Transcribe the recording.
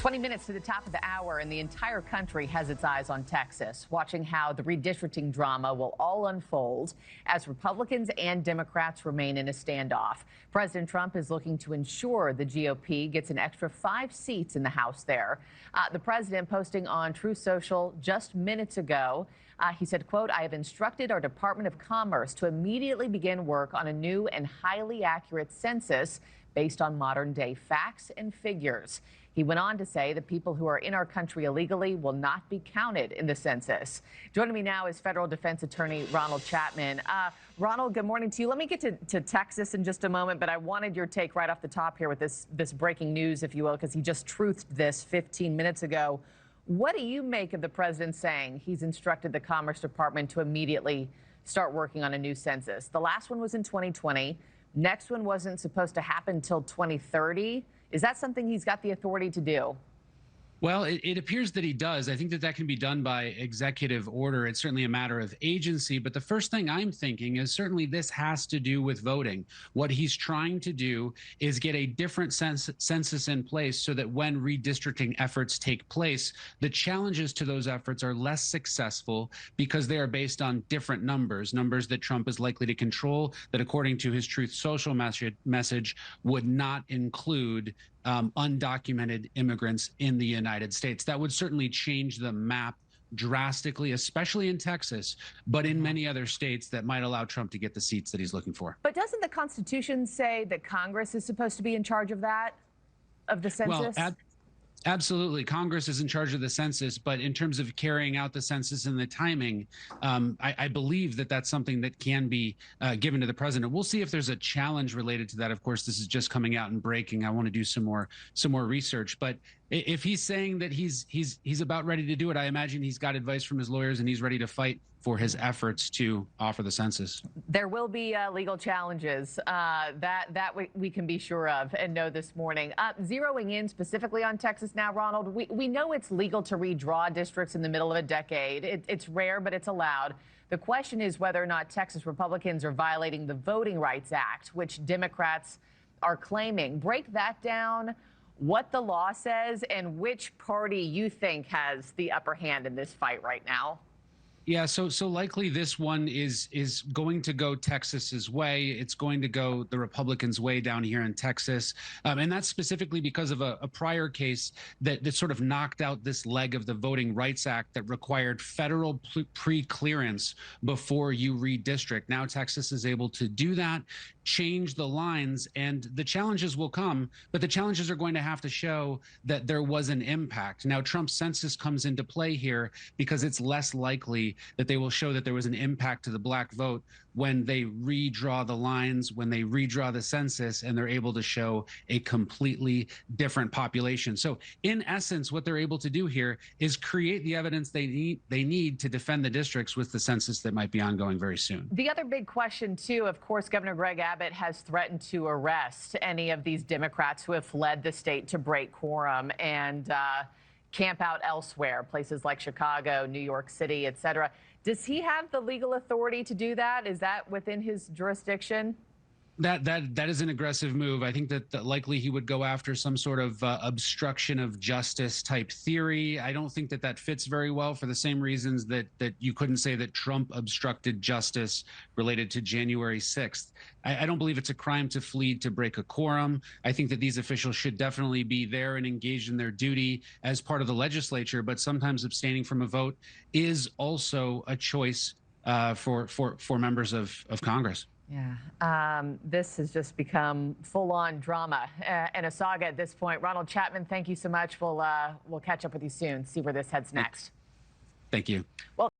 20 minutes to the top of the hour, and the entire country has its eyes on Texas, watching how the redistricting drama will all unfold as Republicans and Democrats remain in a standoff. President Trump is looking to ensure the GOP gets an extra 5 seats in the House there. The president posting on Truth Social just minutes ago, he said, quote, "I have instructed our Department of Commerce to immediately begin work on a new and highly accurate census based on modern day facts and figures." He went on to say the people who are in our country illegally will not be counted in the census. Joining me now is federal defense attorney Ronald Chapman. Ronald, good morning to you. Let me get to Texas in just a moment, but I wanted your take right off the top here with this breaking news, if you will, because he just truthed this 15 minutes ago. What do you make of the president saying he's instructed the Commerce Department to immediately start working on a new census? The last one was in 2020. Next one wasn't supposed to happen until 2030. Is that something he's got the authority to do? Well, it appears that he does. I think that can be done by executive order. It's certainly a matter of agency. But the first thing I'm thinking is certainly this has to do with voting. What he's trying to do is get a different census in place so that when redistricting efforts take place, the challenges to those efforts are less successful because they are based on different numbers that Trump is likely to control, that according to his Truth Social message would not include undocumented immigrants in the United States. That would certainly change the map drastically, especially in Texas, but in many other states that might allow Trump to get the seats that he's looking for. But doesn't the Constitution say that Congress is supposed to be in charge of that, of the census? Well, absolutely. Congress is in charge of the census, but in terms of carrying out the census and the timing, I believe that that's something that can be given to the president. We'll see if there's a challenge related to that. Of course, this is just coming out and breaking. I want to do some more research, but if he's saying that he's about ready to do it, I imagine he's got advice from his lawyers and he's ready to fight for his efforts to offer the census. There will be legal challenges that we can be sure of and know this morning. Zeroing in specifically on Texas now, Ronald, we know it's legal to redraw districts in the middle of a decade. It's rare, but it's allowed. The question is whether or not Texas Republicans are violating the Voting Rights Act, which Democrats are claiming. Break that down, what the law says, and which party you think has the upper hand in this fight right now. Yeah, so likely this one is going to go Texas's way. It's going to go the Republicans' way down here in Texas. And that's specifically because of a prior case that sort of knocked out this leg of the Voting Rights Act that required federal pre-clearance before you redistrict. Now Texas is able to do that, change the lines, and the challenges will come, but the challenges are going to have to show that there was an impact. Now, Trump's census comes into play here because it's less likely that they will show that there was an impact to the black vote when they redraw the lines, when they redraw the census, and they're able to show a completely different population. So in essence, what they're able to do here is create the evidence they need to defend the districts with the census that might be ongoing very soon. The other big question, too, of course, Governor Greg Abbott has threatened to arrest any of these Democrats who have fled the state to break quorum and camp out elsewhere, places like Chicago, New York City, et cetera. Does he have the legal authority to do that? Is that within his jurisdiction? That is an aggressive move. I think that likely he would go after some sort of obstruction of justice type theory. I don't think that fits very well for the same reasons that you couldn't say that Trump obstructed justice related to January 6th. I don't believe it's a crime to flee to break a quorum. I think that these officials should definitely be there and engaged in their duty as part of the legislature, but sometimes abstaining from a vote is also a choice for members of Congress. Yeah, this has just become full-on drama and a saga at this point. Ronald Chapman, thank you so much. We'll catch up with you soon, see where this heads next. Thank you. Well.